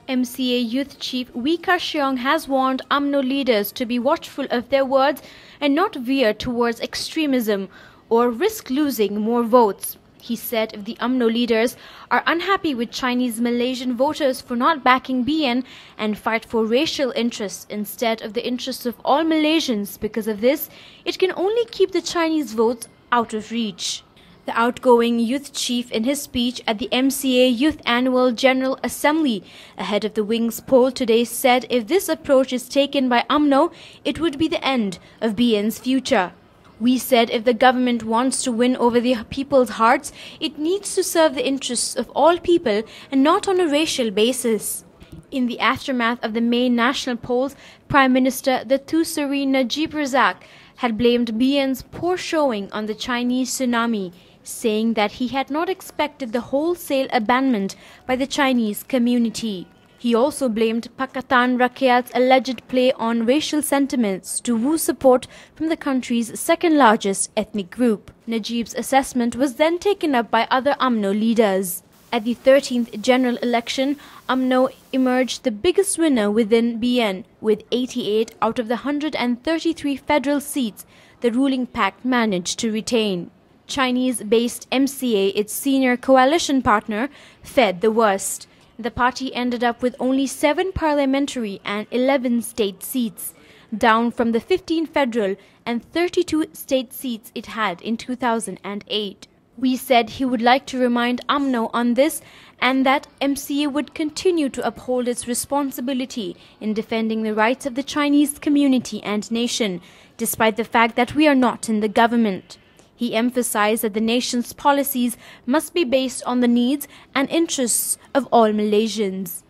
MCA Youth Chief Wee Ka Siong has warned Umno leaders to be watchful of their words and not veer towards extremism or risk losing more votes. He said if the Umno leaders are unhappy with Chinese Malaysian voters for not backing BN and fight for racial interests instead of the interests of all Malaysians because of this, it can only keep the Chinese votes out of reach. The outgoing youth chief in his speech at the MCA Youth Annual General Assembly ahead of the Wings poll today said if this approach is taken by Umno, it would be the end of BN's future. We said if the government wants to win over the people's hearts, it needs to serve the interests of all people and not on a racial basis. In the aftermath of the May national polls, Prime Minister Datuk Seri Najib Razak had blamed BN's poor showing on the Chinese tsunami, saying that he had not expected the wholesale abandonment by the Chinese community. He also blamed Pakatan Rakyat's alleged play on racial sentiments to woo support from the country's second-largest ethnic group. Najib's assessment was then taken up by other Umno leaders. At the 13th general election, Umno emerged the biggest winner within BN, with 88 out of the 133 federal seats the ruling pact managed to retain. Chinese-based MCA, its senior coalition partner, fared the worst. The party ended up with only 7 parliamentary and 11 state seats, down from the 15 federal and 32 state seats it had in 2008. We said he would like to remind Umno on this and that MCA would continue to uphold its responsibility in defending the rights of the Chinese community and nation, despite the fact that we are not in the government. He emphasized that the nation's policies must be based on the needs and interests of all Malaysians.